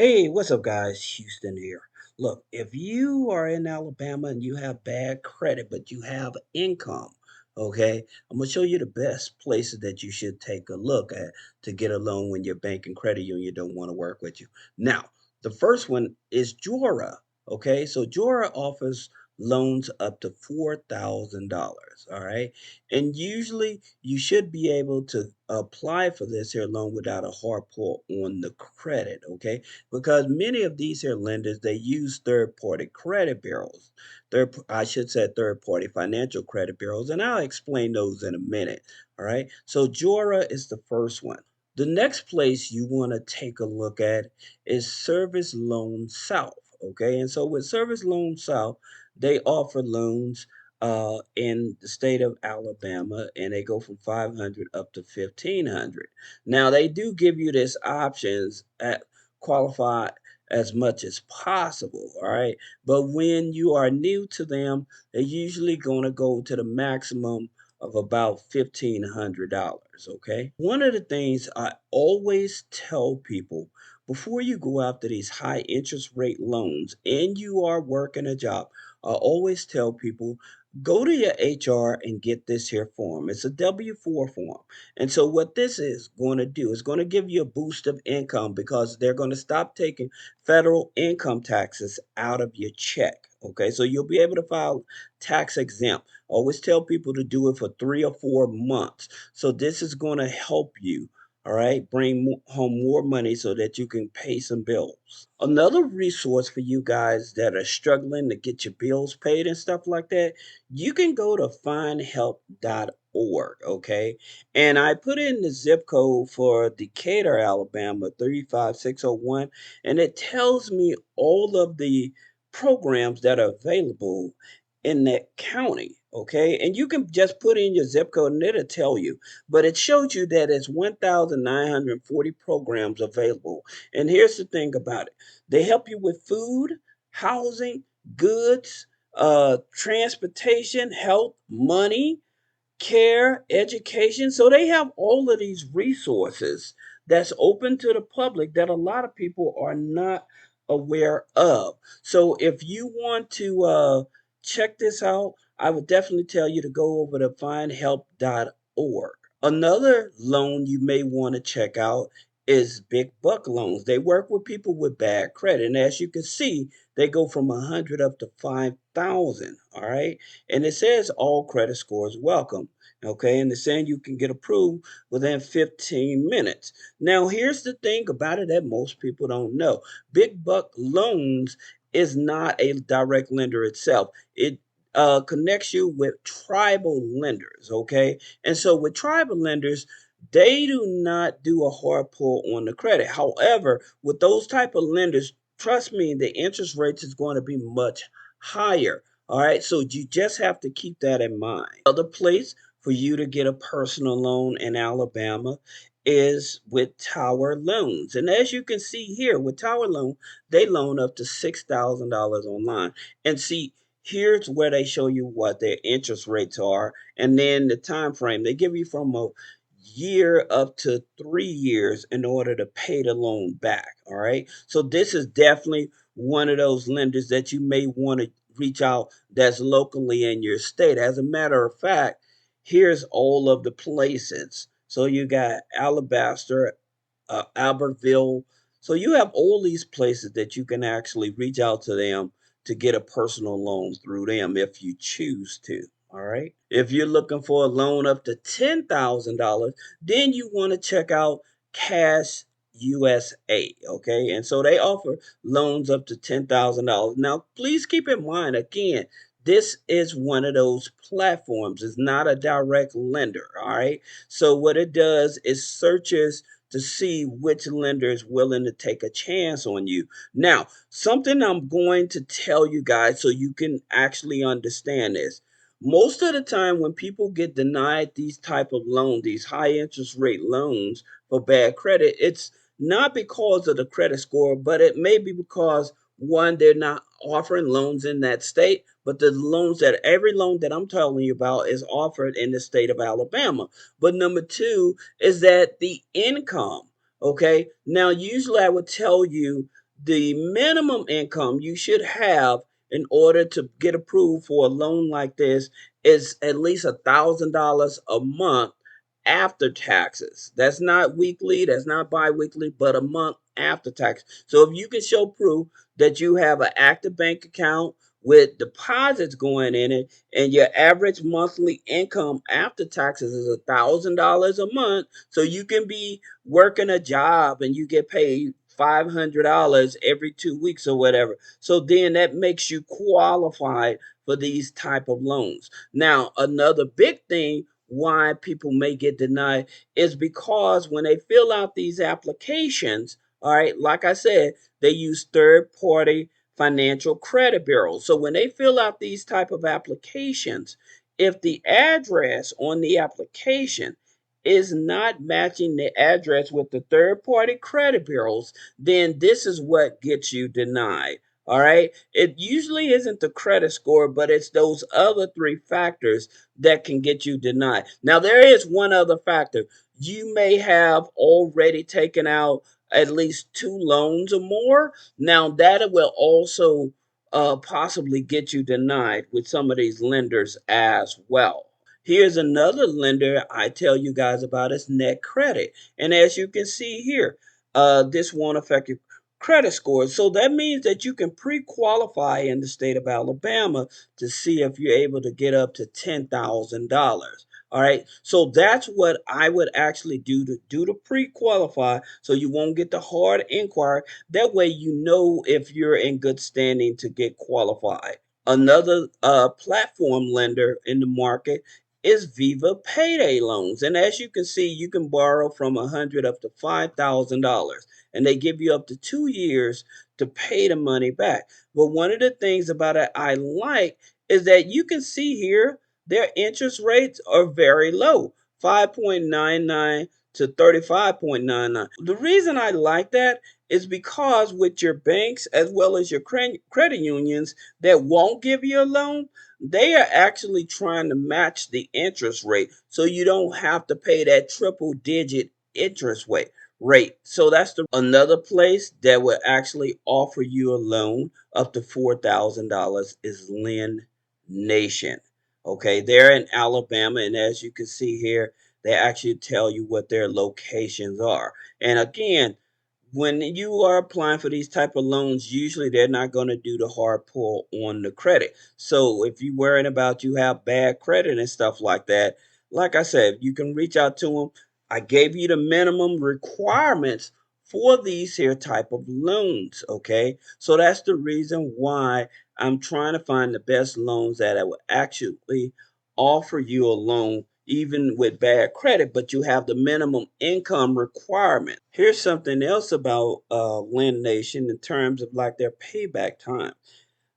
Hey, what's up, guys? Houston here. Look, if you are in Alabama and you have bad credit, but you have income, okay, I'm gonna show you the best places that you should take a look at to get a loan when your bank and credit union don't want to work with you. Now, the first one is Jora, okay? So Jora offers loans up to $4,000, all right? And usually you should be able to apply for this here loan without a hard pull on the credit, okay? Because many of these here lenders they use third-party credit bureaus. I should say third-party financial credit bureaus, and I'll explain those in a minute. All right. So Jora is the first one. The next place you want to take a look at is Service Loan South. Okay. And so with Service Loan South, they offer loans in the state of Alabama, and they go from 500 up to 1500. Now they do give you this options at qualify as much as possible, all right? But when you are new to them, they're usually going to go to the maximum of about $1,500, okay? One of the things I always tell people before you go after these high interest rate loans and you are working a job, I always tell people go to your HR and get this here form. It's a W-4 form. And so what this is going to do is going to give you a boost of income because they're going to stop taking federal income taxes out of your check. Okay, so you'll be able to file tax exempt. Always tell people to do it for 3 or 4 months. So this is going to help you. All right, bring home more money so that you can pay some bills. Another resource for you guys that are struggling to get your bills paid and stuff like that, you can go to findhelp.org. Okay, and I put in the zip code for Decatur, Alabama, 35601, and it tells me all of the programs that are available in that county. Okay, and you can just put in your zip code and it'll tell you, but it shows you that it's 1,940 programs available. And here's the thing about it, they help you with food, housing, goods, transportation, health, money, care, education. So they have all of these resources that's open to the public that a lot of people are not aware of. So if you want to check this out, I would definitely tell you to go over to findhelp.org. Another loan you may want to check out is big buck loans. They work with people with bad credit. And as you can see, they go from 100 up to 5,000. All right. And it says all credit scores welcome. Okay. And it's saying you can get approved within 15 minutes. Now, here's the thing about it that most people don't know, big buck loans is not a direct lender itself. It connects you with tribal lenders. Okay. And so with tribal lenders, they do not do a hard pull on the credit. However, with those type of lenders, trust me, the interest rates is going to be much higher. All right, so you just have to keep that in mind. Other place for you to get a personal loan in Alabama is with Tower Loans. And as you can see here, with Tower Loan, they loan up to $6,000 online. And see, here's where they show you what their interest rates are and then the time frame. They give you from a year up to 3 years in order to pay the loan back. All right. So this is definitely one of those lenders that you may want to reach out that's locally in your state. As a matter of fact, here's all of the places. So you got Alabaster, Albertville. So you have all these places that you can actually reach out to them to get a personal loan through them if you choose to. All right. If you're looking for a loan up to $10,000, then you want to check out Cash USA. Okay. And so they offer loans up to $10,000. Now, please keep in mind again, this is one of those platforms. It's not a direct lender. All right. So what it does is searches to see which lender is willing to take a chance on you. Now, something I'm going to tell you guys so you can actually understand this. Most of the time when people get denied these type of loans, these high interest rate loans for bad credit, it's not because of the credit score, but it may be because one, they're not offering loans in that state, but the loans that every loan that I'm telling you about is offered in the state of Alabama. But number two is that the income, okay? Now, usually I would tell you the minimum income you should have in order to get approved for a loan like this is at least $1,000 a month after taxes. That's not weekly, that's not bi-weekly, but a month after tax. So if you can show proof that you have an active bank account with deposits going in it, and your average monthly income after taxes is $1,000 a month, so you can be working a job and you get paid $500 every 2 weeks or whatever. So then that makes you qualified for these type of loans. Now, another big thing why people may get denied is because when they fill out these applications, all right, like I said, they use third party financial credit bureaus. So when they fill out these type of applications, if the address on the application is not matching the address with the third party credit bureaus, then this is what gets you denied. All right. It usually isn't the credit score, but it's those other three factors that can get you denied. Now, there is one other factor. You may have already taken out at least two loans or more. Now, that will also possibly get you denied with some of these lenders as well. Here's another lender I tell you guys about is Net Credit. And as you can see here, this won't affect your credit score. So that means that you can pre-qualify in the state of Alabama to see if you're able to get up to $10,000. All right. So that's what I would actually do to pre-qualify so you won't get the hard inquiry. That way you know if you're in good standing to get qualified. Another platform lender in the market is Viva Payday Loans. And as you can see, you can borrow from 100 up to $5,000. And they give you up to 2 years to pay the money back. But one of the things about it I like is that you can see here their interest rates are very low, 5.99 to 35.99. The reason I like that is because with your banks as well as your credit unions that won't give you a loan, they are actually trying to match the interest rate so you don't have to pay that triple digit interest rate. So that's another place that will actually offer you a loan up to $4,000 is Lend Nation. Okay, they're in Alabama, and as you can see here, they actually tell you what their locations are. And again, when you are applying for these type of loans, usually they're not going to do the hard pull on the credit. So if you're worrying about you have bad credit and stuff like that, like I said, you can reach out to them. I gave you the minimum requirements for these here type of loans. Okay, so that's the reason why I'm trying to find the best loans that I will actually offer you a loan even with bad credit, but you have the minimum income requirement. Here's something else about Lend Nation in terms of like their payback time.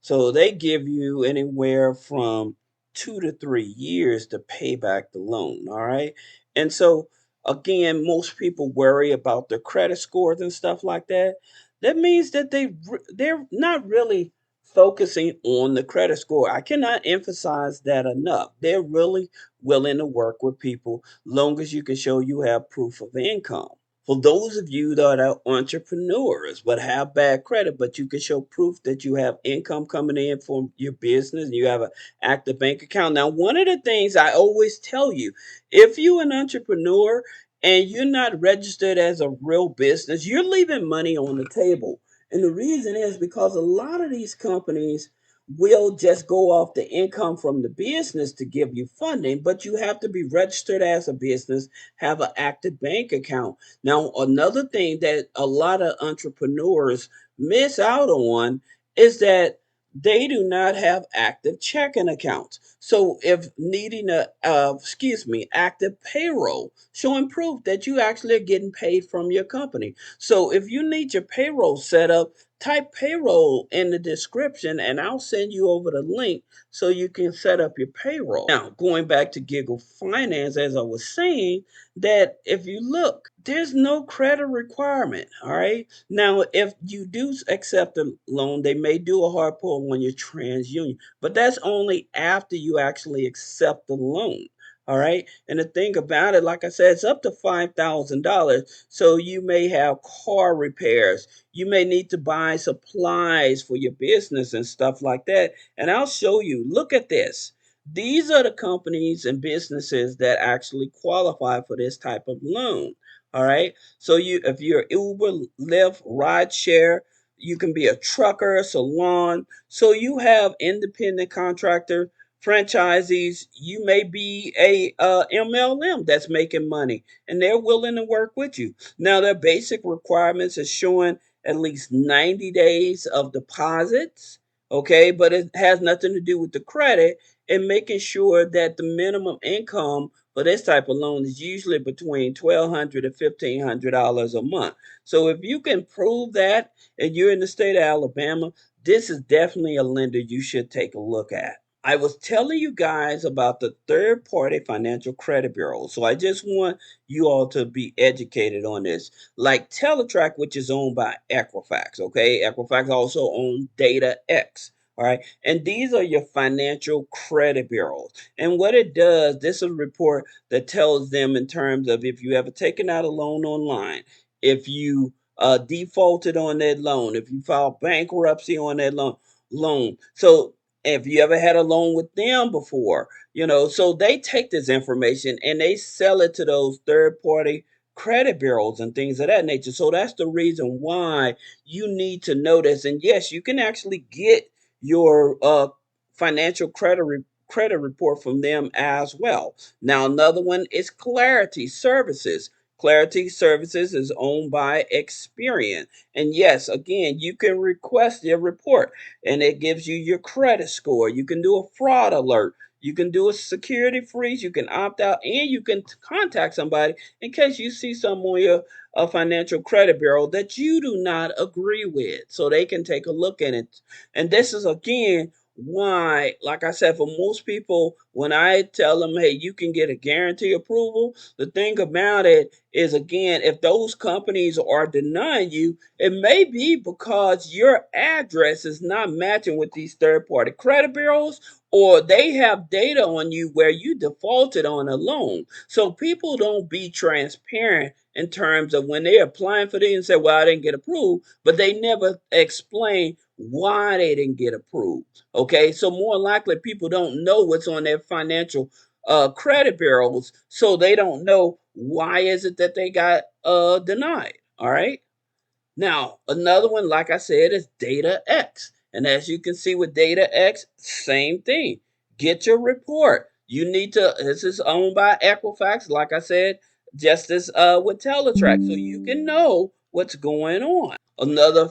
So they give you anywhere from 2 to 3 years to pay back the loan. All right. And so, again, most people worry about their credit scores and stuff like that. That means that they're not really focusing on the credit score. I cannot emphasize that enough. They're really willing to work with people long as you can show you have proof of income. For those of you that are entrepreneurs but have bad credit, but you can show proof that you have income coming in from your business and you have an active bank account. Now, one of the things I always tell you, if you're an entrepreneur and you're not registered as a real business, you're leaving money on the table. And the reason is because a lot of these companies will just go off the income from the business to give you funding, but you have to be registered as a business, have an active bank account. Now, another thing that a lot of entrepreneurs miss out on is that they do not have active checking accounts. So, if needing active payroll, showing proof that you actually are getting paid from your company. So, if you need your payroll set up, type payroll in the description and I'll send you over the link so you can set up your payroll. Now, going back to Giggle Finance, as I was saying, that if you look, there's no credit requirement. All right. Now, if you do accept a loan, they may do a hard pull on your TransUnion, but that's only after you actually accept the loan. All right. And the thing about it, like I said, it's up to $5,000. So you may have car repairs. You may need to buy supplies for your business and stuff like that. And I'll show you. Look at this. These are the companies and businesses that actually qualify for this type of loan. All right. So if you're Uber, Lyft, rideshare, you can be a trucker, a salon. So you have independent contractor franchisees. You may be a MLM that's making money, and they're willing to work with you. Now, their basic requirements is showing at least 90 days of deposits, okay, but it has nothing to do with the credit, and making sure that the minimum income for this type of loan is usually between $1,200 and $1,500 a month. So if you can prove that and you're in the state of Alabama, this is definitely a lender you should take a look at. I was telling you guys about the third party financial credit bureau. So I just want you all to be educated on this. Like Teletrack, which is owned by Equifax. Okay. Equifax also owns DataX. All right. And these are your financial credit bureaus. And what it does, this is a report that tells them in terms of if you ever taken out a loan online, if you defaulted on that loan, if you filed bankruptcy on that loan. So if you ever had a loan with them before, so they take this information and they sell it to those third party credit bureaus and things of that nature. So that's the reason why you need to know this. And yes, you can actually get your financial credit report from them as well. Now, another one is Clarity Services. Clarity Services is owned by Experian. And yes, again, you can request their report and it gives you your credit score. You can do a fraud alert. You can do a security freeze. You can opt out and you can contact somebody in case you see some on your financial credit bureau that you do not agree with. So they can take a look at it. And this is again why, like I said, for most people, when I tell them, hey, you can get a guarantee approval, the thing about it is, again, if those companies are denying you, it may be because your address is not matching with these third party credit bureaus, or they have data on you where you defaulted on a loan. So people don't be transparent in terms of when they're applying for these and say, well, I didn't get approved, but they never explain why they didn't get approved. Okay, so more likely people don't know what's on their financial credit bureaus, so they don't know why is it that they got denied. All right. Now, another one, like I said, is Data X. And as you can see with Data X, same thing. Get your report. You need to, this is owned by Equifax, like I said, just as with Teletrack, so you can know what's going on. Another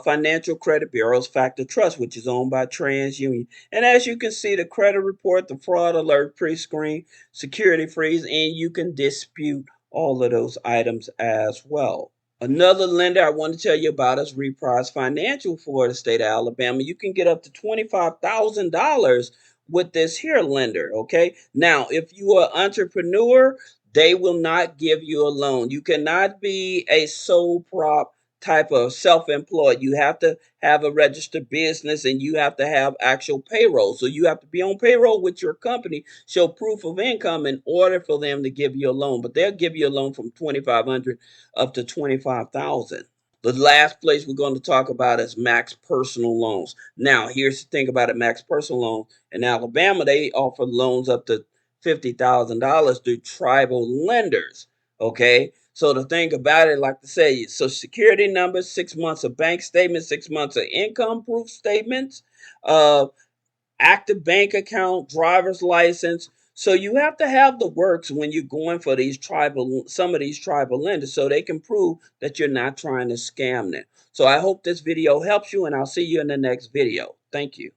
financial credit bureau is Factor Trust, which is owned by TransUnion. And as you can see, the credit report, the fraud alert, pre-screen, security freeze, and you can dispute all of those items as well. Another lender I want to tell you about is Reprise Financial for the state of Alabama. You can get up to $25,000 with this here lender. Okay. Now, if you are an entrepreneur, they will not give you a loan. You cannot be a sole prop type of self-employed. You have to have a registered business and you have to have actual payroll. So you have to be on payroll with your company, show proof of income in order for them to give you a loan. But they'll give you a loan from 2,500 up to 25,000. The last place we're going to talk about is Max Personal Loans. Now, here's the thing about it: Max Personal Loan in Alabama, they offer loans up to $50,000 through tribal lenders. Okay, so the thing about it, like to say, Social Security number, 6 months of bank statements, 6 months of income proof statements, uh, active bank account, driver's license. So you have to have the works when you're going for some of these tribal lenders, so they can prove that you're not trying to scam them. So I hope this video helps you, and I'll see you in the next video. Thank you.